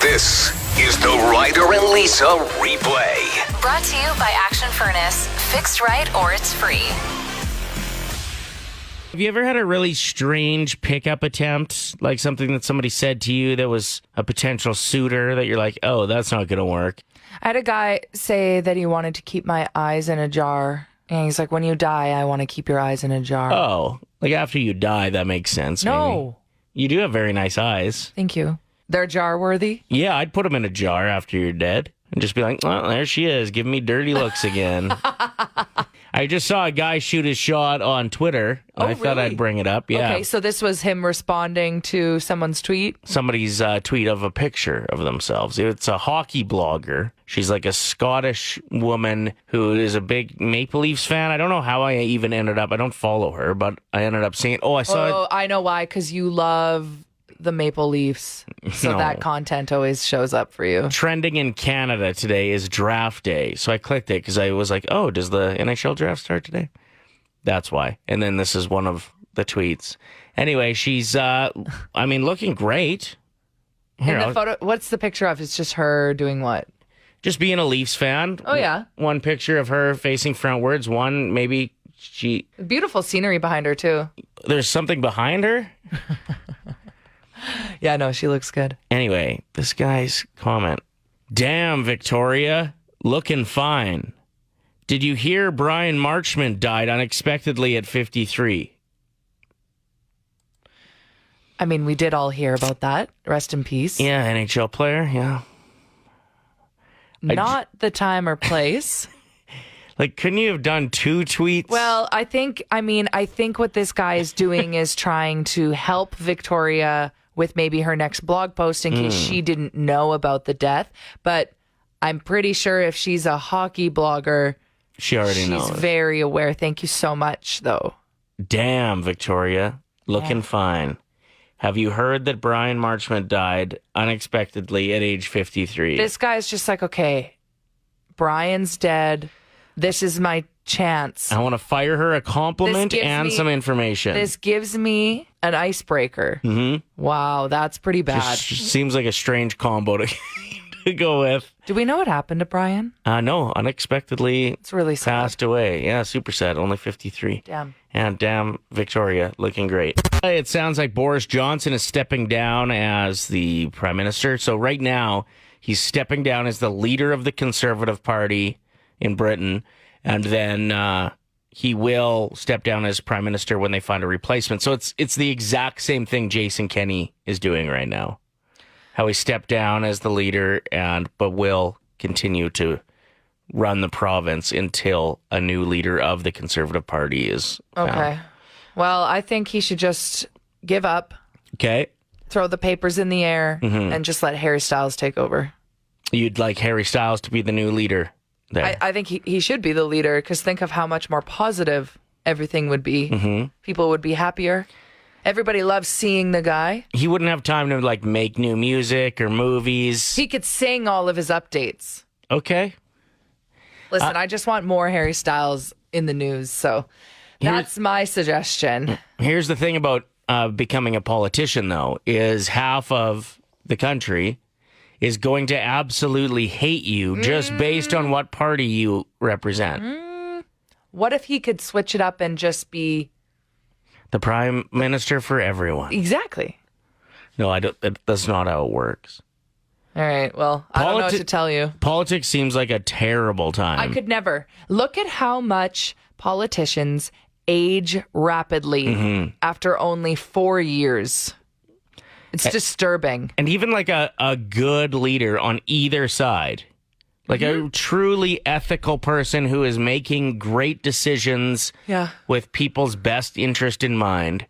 This is the Ryder and Lisa replay. Brought to you by Action Furnace. Fixed right or it's free. Have you ever had a really strange pickup attempt? Like something that somebody said to you that was a potential suitor that you're like, oh, that's not going to work? I had a guy say that he wanted to keep my eyes in a jar. And he's like, when you die, I want to keep your eyes in a jar. Oh, like after you die, that makes sense. No. Maybe. You do have very nice eyes. Thank you. They're jar worthy? Yeah, I'd put them in a jar after you're dead and just be like, oh, there she is, giving me dirty looks again. I just saw a guy shoot his shot on Twitter. I thought I'd bring it up. Yeah. Okay, so this was him responding to someone's tweet? Somebody's tweet of a picture of themselves. It's a hockey blogger. She's like a Scottish woman who is a big Maple Leafs fan. I don't know how I even ended up. I don't follow her, but I ended up seeing. Oh, I saw it. Oh, I know why. Because you love the Maple Leafs. So that content always shows up for you. Trending in Canada today is draft day. So I clicked it because I was like, oh, does the NHL draft start today? That's why. And then this is one of the tweets. Anyway, she's, looking great. Here, the photo, what's the picture of? It's just her doing what? Just being a Leafs fan. Oh, yeah. One picture of her facing frontwards. One, maybe she... Beautiful scenery behind her, too. There's something behind her? Yeah, no, she looks good. Anyway, this guy's comment. Damn, Victoria, looking fine. Did you hear Brian Marchment died unexpectedly at 53? I mean, we did all hear about that. Rest in peace. Yeah, NHL player, yeah. Not the time or place. Like, couldn't you have done 2 tweets? Well, I think what this guy is doing is trying to help Victoria with maybe her next blog post in case she didn't know about the death. But I'm pretty sure if she's a hockey blogger, she already knows. She's very aware. Thank you so much, though. Damn, Victoria. Looking fine. Have you heard that Brian Marchment died unexpectedly at age 53? This guy's just like, okay, Brian's dead. This is my chance. I want to fire her a compliment and some information. This gives me an icebreaker. Mm-hmm. Wow, that's pretty bad. Just seems like a strange combo to go with. Do we know what happened to Brian? No, unexpectedly it's really sad. Passed away. Yeah, super sad. Only 53. Damn. And damn, Victoria, looking great. It sounds like Boris Johnson is stepping down as the prime minister. So right now, he's stepping down as the leader of the Conservative Party in Britain. And then he will step down as prime minister when they find a replacement. So it's the exact same thing Jason Kenney is doing right now. How he stepped down as the leader but will continue to run the province until a new leader of the Conservative Party is found. Okay. Well, I think he should just give up. Okay. Throw the papers in the air and just let Harry Styles take over. You'd like Harry Styles to be the new leader there. I think he should be the leader because think of how much more positive everything would be. Mm-hmm. People would be happier. Everybody loves seeing the guy. He wouldn't have time to like make new music or movies. He could sing all of his updates. Okay. Listen, I just want more Harry Styles in the news, so that's my suggestion. Here's the thing about becoming a politician, though, is half of the country is going to absolutely hate you just based on what party you represent. What if he could switch it up and just be the prime minister for everyone? Exactly. No, I don't. That's not how it works. All right, well, I don't know what to tell you. Politics seems like a terrible time. I could never. Look at how much politicians age rapidly after only 4 years. It's disturbing. And even like a good leader on either side, like a truly ethical person who is making great decisions with people's best interest in mind,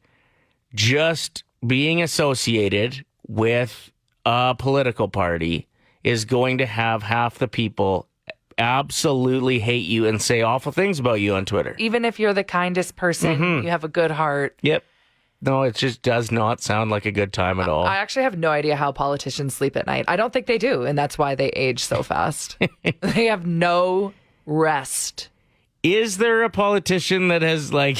just being associated with a political party is going to have half the people absolutely hate you and say awful things about you on Twitter. Even if you're the kindest person, you have a good heart. Yep. No, it just does not sound like a good time at all. I actually have no idea how politicians sleep at night. I don't think they do, and that's why they age so fast. They have no rest. Is there a politician that has like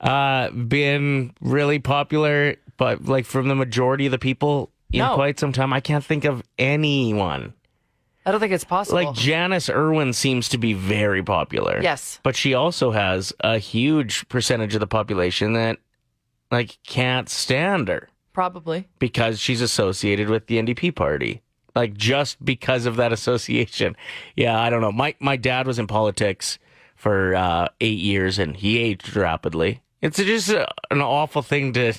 been really popular, but like from the majority of the people in No. quite some time. I can't think of anyone. I don't think it's possible. Like Janice Irwin seems to be very popular. Yes. But she also has a huge percentage of the population that like can't stand her Probably. because she's associated with the NDP party. Like just because of that association. Yeah, I don't know. My dad was in politics for 8 years and he aged rapidly. It's just an awful thing to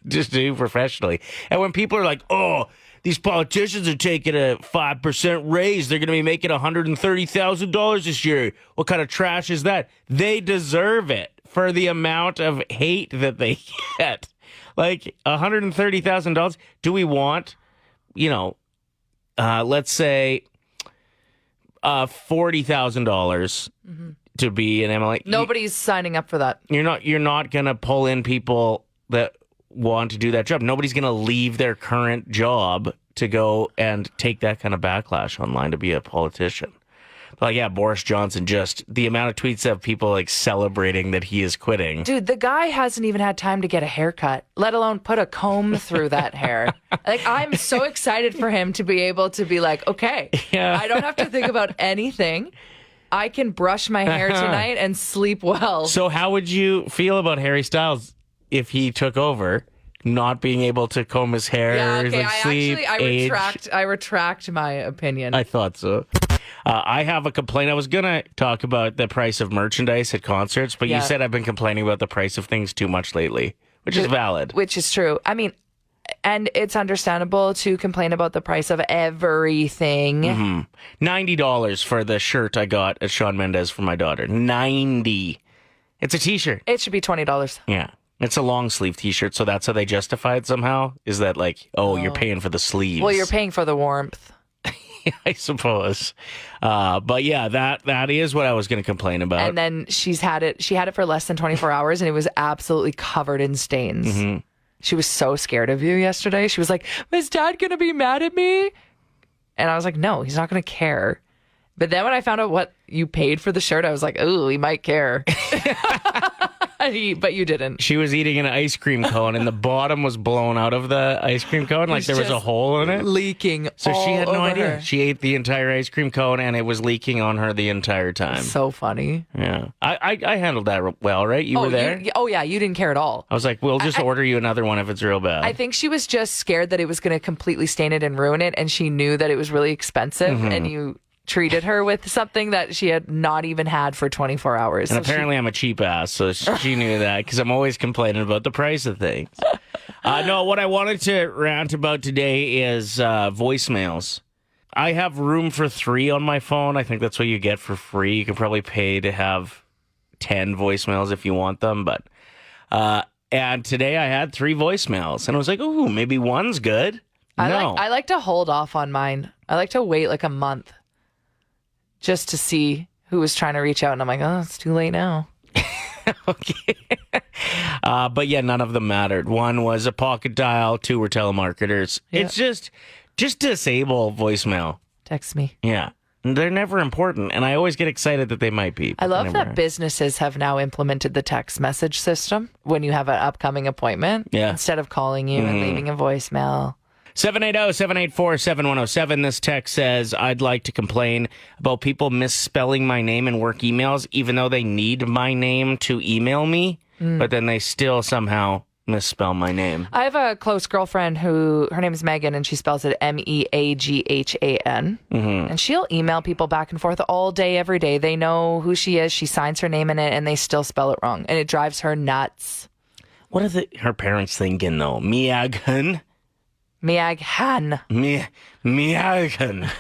just do professionally. And when people are like, oh, these politicians are taking a 5% raise. They're going to be making $130,000 this year. What kind of trash is that? They deserve it for the amount of hate that they get. Like $130,000. Do we want, let's say $40,000 to be an MLA? Nobody's signing up for that. You're not going to pull in people that want to do that job. Nobody's going to leave their current job to go and take that kind of backlash online to be a politician. Like, yeah, Boris Johnson, just the amount of tweets of people like celebrating that he is quitting. Dude, the guy hasn't even had time to get a haircut, let alone put a comb through that hair. Like, I'm so excited for him to be able to be like, okay, Yeah. I don't have to think about anything. I can brush my hair tonight and sleep well. So how would you feel about Harry Styles if he took over, not being able to comb his hair, Yeah, okay, sleep, age? I retract my opinion. I thought so. I have a complaint. I was going to talk about the price of merchandise at concerts, but Yeah. you said I've been complaining about the price of things too much lately, which is valid. Which is true. I mean, and it's understandable to complain about the price of everything. $90 for the shirt I got at Shawn Mendes for my daughter. $90. It's a t-shirt. It should be $20. Yeah. It's a long sleeve t-shirt, so that's how they justify it somehow. Is that like, oh, you're paying for the sleeves. Well, you're paying for the warmth. I suppose. But yeah, that is what I was going to complain about. And then she had it for less than 24 hours and it was absolutely covered in stains. Mm-hmm. She was so scared of you yesterday. She was like, is Dad going to be mad at me? And I was like, no, he's not going to care. But then when I found out what you paid for the shirt, I was like, ooh, he might care. But you didn't. She was eating an ice cream cone and the bottom was blown out of the ice cream cone. Like there was a hole in it. Leaking So she had no all over idea. her. She ate the entire ice cream cone and it was leaking on her the entire time. So funny. Yeah. I handled that well, right? You were there? Yeah, you didn't care at all. I was like, we'll just order you another one if it's real bad. I think she was just scared that it was going to completely stain it and ruin it. And she knew that it was really expensive. Mm-hmm. And you treated her with something that she had not even had for 24 hours. And apparently I'm a cheap ass, so she knew that because I'm always complaining about the price of things. No, what I wanted to rant about today is voicemails. I have room for 3 on my phone. I think that's what you get for free. You can probably pay to have 10 voicemails if you want them. But and today I had 3 voicemails, and I was like, ooh, maybe one's good. I like to hold off on mine. I like to wait like a month just to see who was trying to reach out. And I'm like, oh, it's too late now. Okay. But yeah, none of them mattered. One was a pocket dial, 2 were telemarketers. Yeah. It's just disable voicemail. Text me. Yeah. They're never important, and I always get excited that they might be. I but love they never that are. businesses have now implemented the text message system when you have an upcoming appointment. Yeah. Instead of calling you and leaving a voicemail. 780-784-7107. This text says, I'd like to complain about people misspelling my name in work emails, even though they need my name to email me, but then they still somehow misspell my name. I have a close girlfriend who, her name is Megan, and she spells it Meaghan. And she'll email people back and forth all day, every day. They know who she is. She signs her name in it, and they still spell it wrong. And it drives her nuts. What are her parents thinking, though? Meaghan? Meaghan. Meaghan.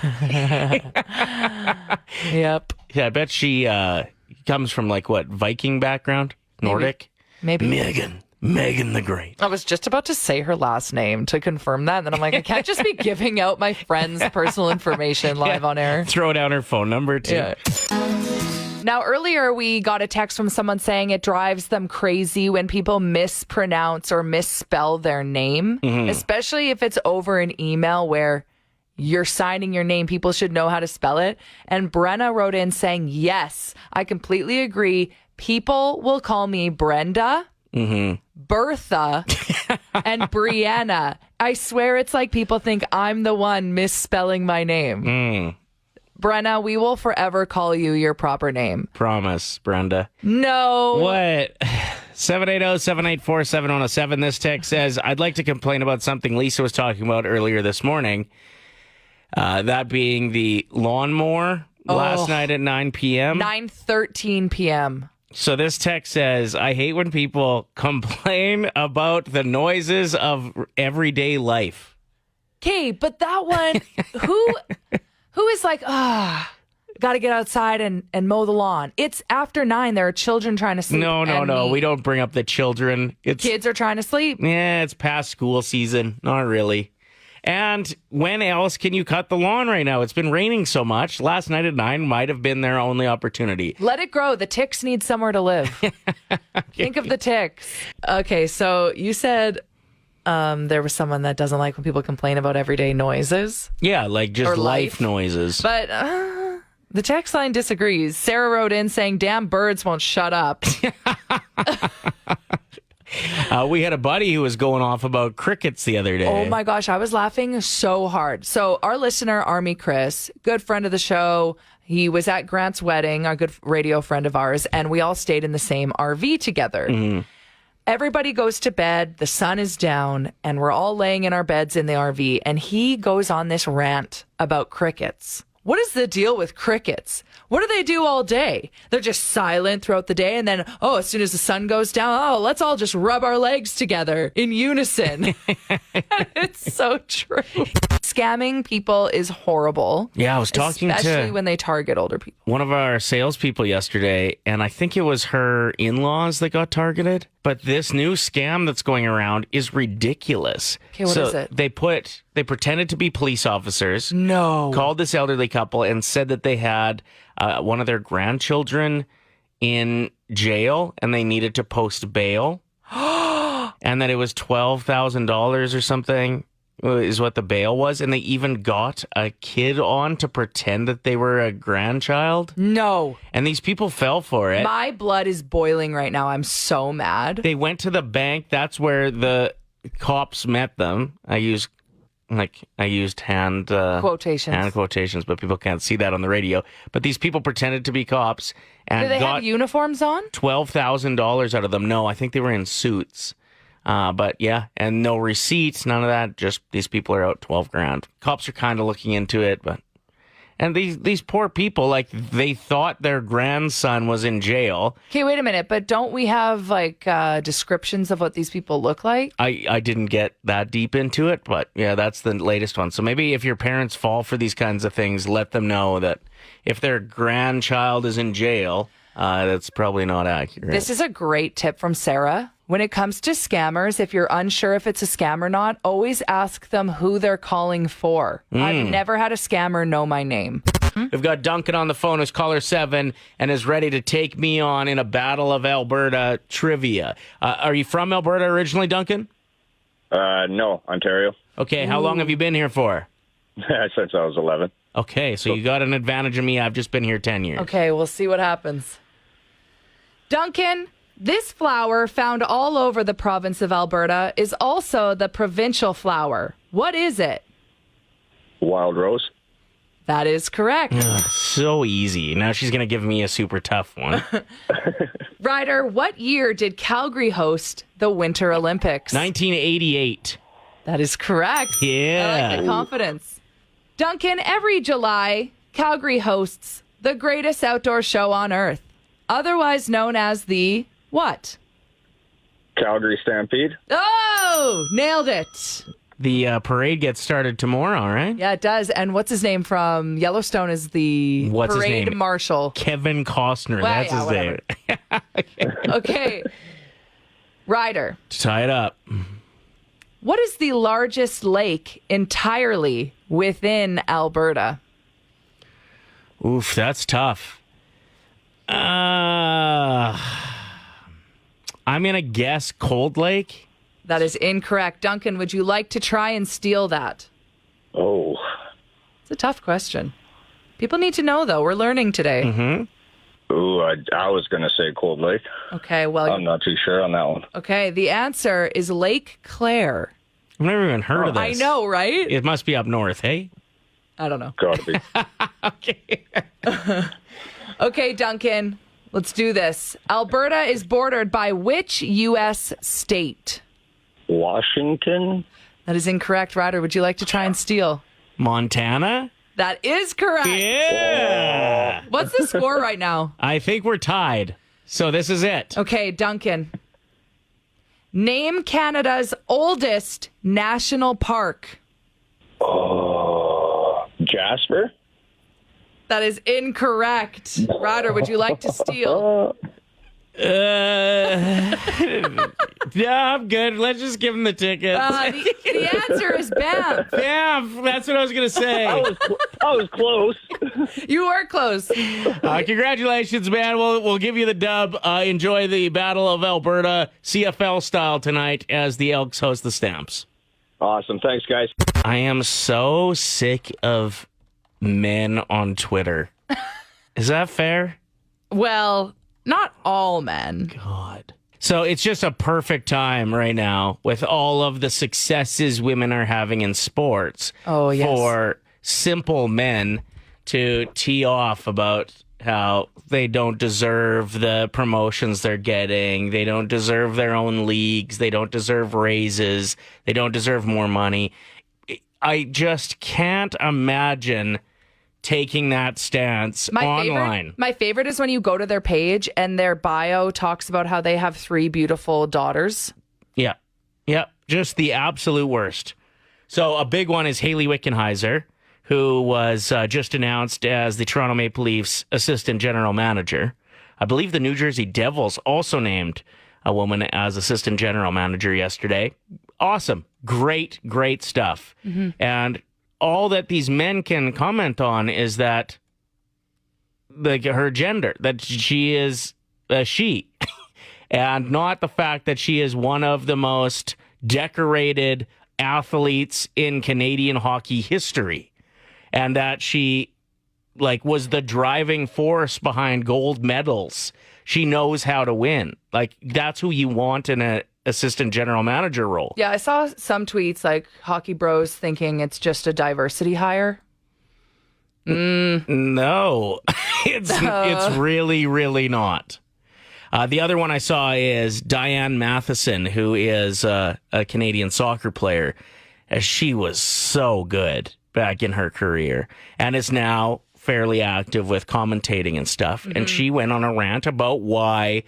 Yep. Yeah, I bet she comes from, like, what, Viking background? Nordic? Maybe. Megan the Great. I was just about to say her last name to confirm that. And then I'm like, I can't just be giving out my friend's personal information live on air. Throw down her phone number, too. Yeah. Now, earlier we got a text from someone saying it drives them crazy when people mispronounce or misspell their name, especially if it's over an email where you're signing your name. People should know how to spell it. And Brenna wrote in saying, yes, I completely agree. People will call me Brenda, Bertha, and Brianna. I swear it's like people think I'm the one misspelling my name. Brenna, we will forever call you your proper name. Promise, Brenda. No. What? 780-784-7107. This text says, I'd like to complain about something Lisa was talking about earlier this morning. That being the lawnmower last night at 9 p.m. 9:13 p.m. So this text says, I hate when people complain about the noises of everyday life. Okay, but that one, who is like, got to get outside and mow the lawn. It's after 9. There are children trying to sleep. No. We don't bring up the children. Kids are trying to sleep. Yeah, it's past school season. Not really. And when else can you cut the lawn right now? It's been raining so much. Last night at 9 might have been their only opportunity. Let it grow. The ticks need somewhere to live. Think of the ticks. Okay, so you said there was someone that doesn't like when people complain about everyday noises. Yeah, like just life noises. But the text line disagrees. Sarah wrote in saying, damn birds won't shut up. We had a buddy who was going off about crickets the other day. Oh my gosh, I was laughing so hard. So our listener, Army Chris, good friend of the show, he was at Grant's wedding, a good radio friend of ours, and we all stayed in the same RV together. Mm-hmm. Everybody goes to bed, the sun is down, and we're all laying in our beds in the RV, and he goes on this rant about crickets. What is the deal with crickets? What do they do all day? They're just silent throughout the day, and then, as soon as the sun goes down, let's all just rub our legs together in unison. It's so true. Scamming people is horrible. Yeah, I was talking especially when they target older people. One of our salespeople yesterday, and I think it was her in-laws that got targeted. But this new scam that's going around is ridiculous. Okay, what is it? They pretended to be police officers. No. Called this elderly couple and said that they had one of their grandchildren in jail and they needed to post bail. And that it was $12,000 or something is what the bail was. And they even got a kid on to pretend that they were a grandchild. No. And these people fell for it. My blood is boiling right now. I'm so mad. They went to the bank. That's where the cops met them. I used hand quotations, but people can't see that on the radio. But these people pretended to be cops and Did they got have uniforms on? $12,000 out of them. No, I think they were in suits. But yeah, and no receipts, none of that. Just these people are out $12,000. Cops are kind of looking into it, and these poor people, like they thought their grandson was in jail. Okay, wait a minute, but don't we have descriptions of what these people look like? I didn't get that deep into it, but yeah, that's the latest one. So maybe if your parents fall for these kinds of things, let them know that if their grandchild is in jail, that's probably not accurate. This is a great tip from Sarah. When it comes to scammers, if you're unsure if it's a scam or not, always ask them who they're calling for. I've never had a scammer know my name. We've got Duncan on the phone who's caller 7 and is ready to take me on in a Battle of Alberta trivia. Are you from Alberta originally, Duncan? No, Ontario. Okay, how long have you been here for? Since I was 11. Okay, so you got an advantage of me. I've just been here 10 years. Okay, we'll see what happens. Duncan, this flower found all over the province of Alberta is also the provincial flower. What is it? Wild rose. That is correct. So easy. Now she's going to give me a super tough one. Ryder, what year did Calgary host the Winter Olympics? 1988. That is correct. Yeah. I like the confidence. Duncan, every July, Calgary hosts the greatest outdoor show on earth, otherwise known as the what? Calgary Stampede. Oh, nailed it. The parade gets started tomorrow, right? Yeah, it does. And what's his name from Yellowstone is the parade marshal. Kevin Costner. Well, that's his name. Okay. Ryder. To tie it up. What is the largest lake entirely within Alberta? Oof, that's tough. I'm going to guess Cold Lake. That is incorrect. Duncan, would you like to try and steal that? Oh. It's a tough question. People need to know, though. We're learning today. Mm-hmm. Ooh, I was going to say Cold Lake. Okay, well, I'm not too sure on that one. okay, the answer is Lake Claire. I've never even heard of this. I know, right? It must be up north, hey? I don't know. Gotta be. Okay. Okay, Duncan, let's do this. Alberta is bordered by which U.S. state? Washington? That is incorrect, Ryder. Would you like to try and steal? Montana? That is correct. Yeah. What's the score right now? I think we're tied. So this is it. Okay, Duncan. Name Canada's oldest national park. Jasper? That is incorrect. Ryder, would you like to steal? Yeah, I'm good. Let's just give him the tickets. The answer is Banff. Yeah, that's what I was going to say. I was close. You were close. Congratulations, man. We'll give you the dub. Enjoy the Battle of Alberta CFL style tonight as the Elks host the Stamps. Awesome. Thanks, guys. I am so sick of men on Twitter. Is that fair? Well, not all men. God. So it's just a perfect time right now with all of the successes women are having in sports. Oh, yes. For simple men to tee off about how they don't deserve the promotions they're getting. They don't deserve their own leagues. They don't deserve raises. They don't deserve more money. I just can't imagine taking that stance online. My favorite is when you go to their page and their bio talks about how they have 3 beautiful daughters. Yeah. Yeah. Just the absolute worst. So a big one is Hayley Wickenheiser, who was just announced as the Toronto Maple Leafs assistant general manager. I believe the New Jersey Devils also named a woman as assistant general manager yesterday. Awesome. Great, great stuff. Mm-hmm. And all that these men can comment on is that her gender, that she is a she, and not the fact that she is one of the most decorated athletes in Canadian hockey history, and that she was the driving force behind gold medals. She knows how to win. That's who you want in a assistant general manager role. Yeah, I saw some tweets like Hockey Bros thinking it's just a diversity hire. No, it's really, really not. The other one I saw is Diane Matheson, who is a Canadian soccer player. She was so good back in her career and is now fairly active with commentating and stuff. Mm-hmm. And she went on a rant about why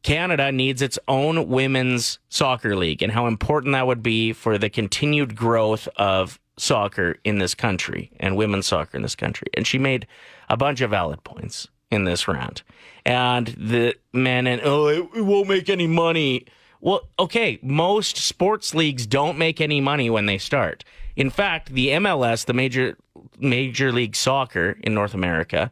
Canada needs its own women's soccer league and how important that would be for the continued growth of soccer in this country and women's soccer in this country. And she made a bunch of valid points in this rant. And the men it won't make any money. Well, okay, most sports leagues don't make any money when they start. In fact, the MLS, the Major League Soccer in North America,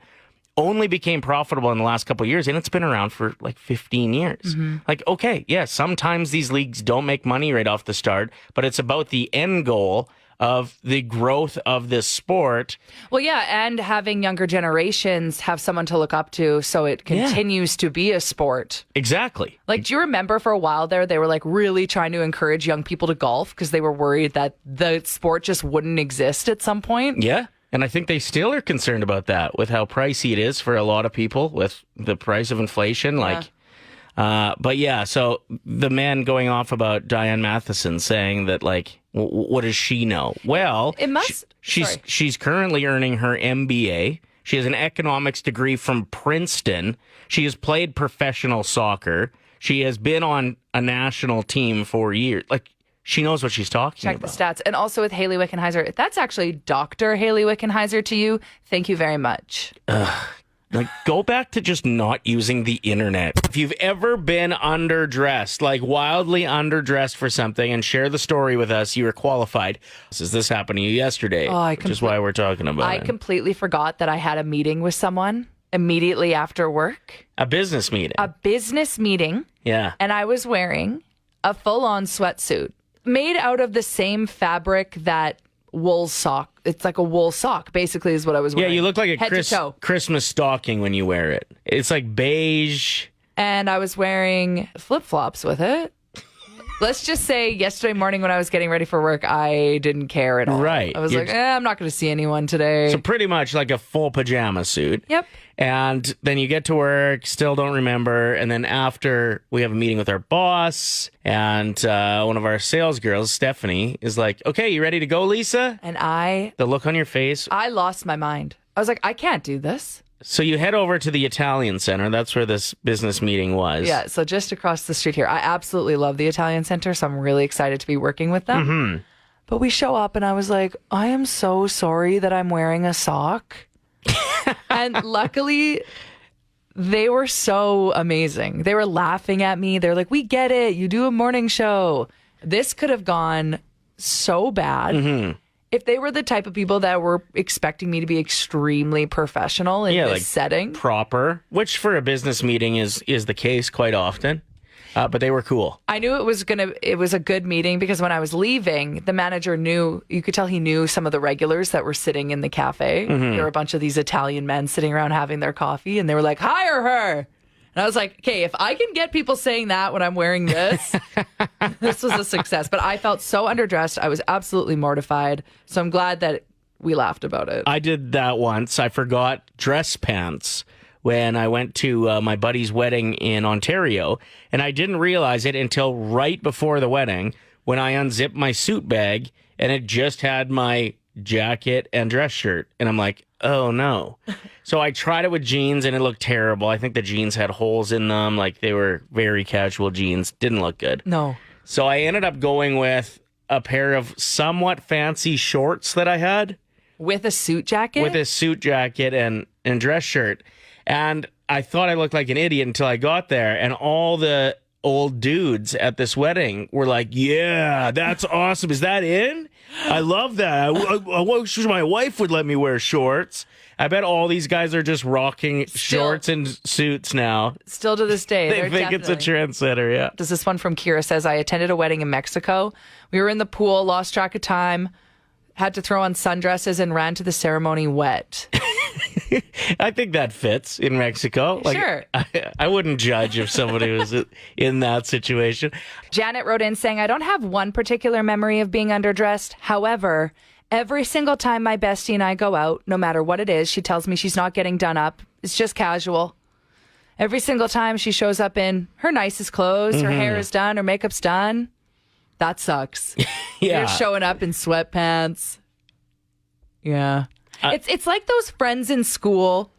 only became profitable in the last couple of years, and it's been around for 15 years. Mm-hmm. Okay, yeah, sometimes these leagues don't make money right off the start, but it's about the end goal of the growth of this sport. Well, yeah, and having younger generations have someone to look up to so it continues to be a sport. Exactly. Do you remember for a while there, they were really trying to encourage young people to golf because they were worried that the sport just wouldn't exist at some point? Yeah. And I think they still are concerned about that with how pricey it is for a lot of people with the price of inflation. But yeah, so the man going off about Diane Matheson saying that what does she know? Well, it must. She's currently earning her MBA. She has an economics degree from Princeton. She has played professional soccer. She has been on a national team for years. She knows what she's talking about. Check the stats. And also with Hayley Wickenheiser, if that's actually Dr. Hayley Wickenheiser to you, thank you very much. Go back to just not using the internet. If you've ever been underdressed, wildly underdressed for something, and share the story with us, you are qualified. This happened to you yesterday, which is why we're talking about it. I completely forgot that I had a meeting with someone immediately after work. A business meeting. A business meeting. Yeah. And I was wearing a full-on sweatsuit made out of the same fabric that wool sock. It's like a wool sock, basically, is what I was Yeah, wearing. you look like a head to toe. Christmas stocking when you wear it. It's like beige. And I was wearing flip-flops with it. Let's just say yesterday morning when I was getting ready for work, I didn't care at all. Right. I was like, I'm not going to see anyone today. So pretty much like a full pajama suit. Yep. And then you get to work, still don't remember. And then after we have a meeting with our boss, and one of our sales girls, Stephanie, is like, okay, you ready to go, Lisa? And I The look on your face. lost my mind. I was like, I can't do this. So you head over to the Italian Center. That's where this business meeting was. Yeah, so just across the street here. I absolutely love the Italian Center, so I'm really excited to be working with them. Mm-hmm. But we show up and I was like, I am so sorry that I'm wearing a sock. And luckily, they were so amazing. They were laughing at me. They're like, we get it. You do a morning show. This could have gone so bad. Mm-hmm. If they were the type of people that were expecting me to be extremely professional in this setting. Proper, which for a business meeting is the case quite often. But they were cool. I knew it was a good meeting because when I was leaving, the manager you could tell he knew some of the regulars that were sitting in the cafe. Mm-hmm. There were a bunch of these Italian men sitting around having their coffee and they were like, hire her. And I was like, okay, if I can get people saying that when I'm wearing this, this was a success. But I felt so underdressed. I was absolutely mortified. So I'm glad that we laughed about it. I did that once. I forgot dress pants when I went to my buddy's wedding in Ontario. And I didn't realize it until right before the wedding when I unzipped my suit bag and it just had my jacket and dress shirt. And I'm like, oh no. So I tried it with jeans and it looked terrible. I think the jeans had holes in them. Like they were very casual jeans. Didn't look good. No. So I ended up going with a pair of somewhat fancy shorts that I had. With a suit jacket? With a suit jacket and dress shirt. And I thought I looked like an idiot until I got there. And all the old dudes at this wedding were like, yeah, that's awesome. Is that in? I love that. I wish my wife would let me wear shorts. I bet all these guys are just rocking shorts and suits now. Still to this day. They think it's a trendsetter, yeah. Does this one from Kira says, I attended a wedding in Mexico. We were in the pool, lost track of time, had to throw on sundresses and ran to the ceremony wet. I think that fits in Mexico. Sure. I wouldn't judge if somebody was in that situation. Janet wrote in saying, I don't have one particular memory of being underdressed. However, every single time my bestie and I go out, no matter what it is, she tells me she's not getting done up. It's just casual. Every single time she shows up in her nicest clothes, her hair is done, her makeup's done. That sucks. Yeah. You're showing up in sweatpants. Yeah. It's like those friends in school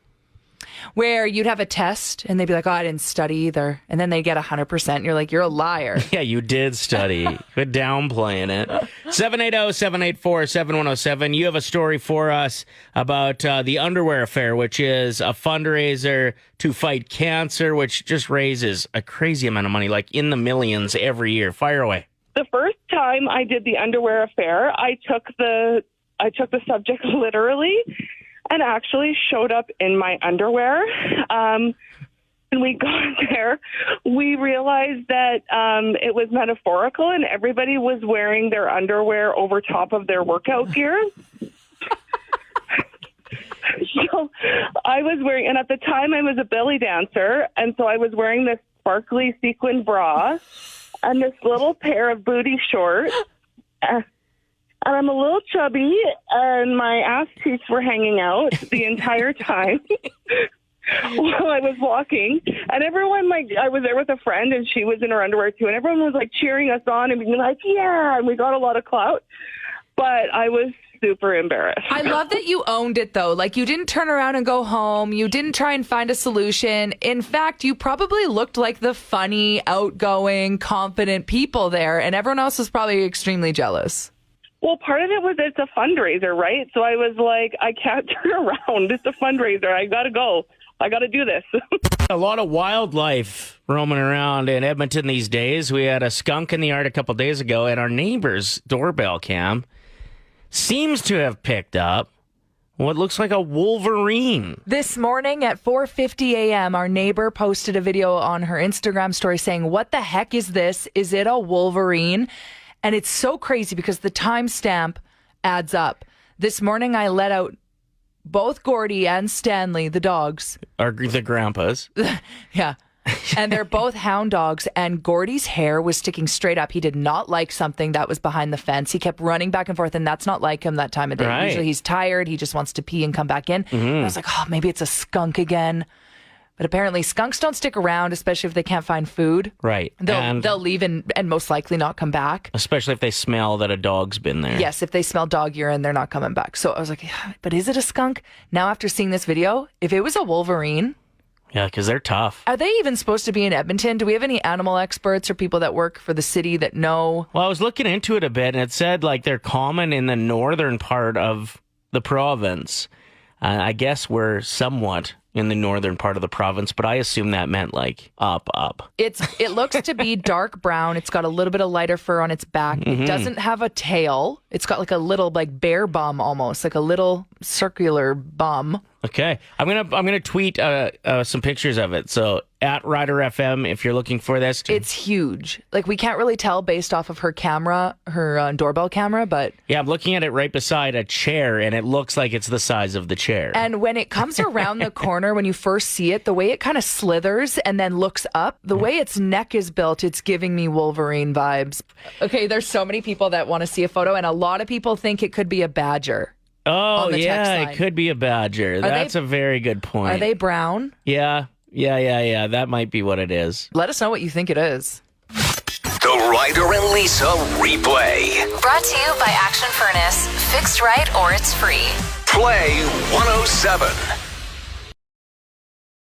where you'd have a test and they'd be like, oh, I didn't study either. And then they get 100%. And you're like, you're a liar. Yeah, you did study. Quit downplaying it. 780-784-7107. You have a story for us about the underwear affair, which is a fundraiser to fight cancer, which just raises a crazy amount of money, like in the millions every year. Fire away. The first time I did the underwear affair, I took the subject literally and actually showed up in my underwear. When we got there, we realized that it was metaphorical and everybody was wearing their underwear over top of their workout gear. So I was wearing, and at the time I was a belly dancer, and so I was wearing this sparkly sequin bra and this little pair of booty shorts. And I'm a little chubby, and my ass cheeks were hanging out the entire time while I was walking. And everyone, I was there with a friend, and she was in her underwear too, and everyone was cheering us on and being like, yeah, and we got a lot of clout. But I was super embarrassed. I love that you owned it, though. You didn't turn around and go home. You didn't try and find a solution. In fact, you probably looked like the funny, outgoing, confident people there, and everyone else was probably extremely jealous. Well, part of it was it's a fundraiser, right? So I was like, I can't turn around. It's a fundraiser. I got to go. I got to do this. A lot of wildlife roaming around in Edmonton these days. We had a skunk in the yard a couple days ago, and our neighbor's doorbell cam seems to have picked up what looks like a wolverine. This morning at 4:50 a.m., our neighbor posted a video on her Instagram story saying, what the heck is this? Is it a wolverine? And it's so crazy because the timestamp adds up. This morning I let out both Gordy and Stanley, the dogs. Or the grandpas. Yeah. And they're both hound dogs, and Gordy's hair was sticking straight up. He did not like something that was behind the fence. He kept running back and forth, and that's not like him that time of day. Right. Usually he's tired. He just wants to pee and come back in. I was like, oh, maybe it's a skunk again. But apparently skunks don't stick around, especially if they can't find food. Right. They'll leave and most likely not come back. Especially if they smell that a dog's been there. Yes, if they smell dog urine, they're not coming back. So I was like, yeah, but is it a skunk? Now after seeing this video, if it was a wolverine... Yeah, because they're tough. Are they even supposed to be in Edmonton? Do we have any animal experts or people that work for the city that know? Well, I was looking into it a bit, and it said like they're common in the northern part of the province. I guess we're somewhat in the northern part of the province, but I assume that meant like up. It looks to be dark brown. It's got a little bit of lighter fur on its back. It doesn't have a tail. It's got like a little like bear bum almost, like a little circular bum. Okay, I'm gonna tweet some pictures of it. So at Rider FM, if you're looking for this, It's huge. Like we can't really tell based off of her camera, her doorbell camera, but yeah, I'm looking at it right beside a chair, and it looks like it's the size of the chair. and when it comes around the corner, when you first see it, the way it kind of slithers and then looks up, the way its neck is built, it's giving me Wolverine vibes. Okay, there's so many people that want to see a photo, and a lot of people think it could be a badger. Oh, on the text yeah, line. it could be a badger. That's a very good point. Are they brown? Yeah. That might be what it is. Let us know what you think it is. The Ryder and Lisa replay. Brought to you by Action Furnace. Fixed right or it's free. Play 107.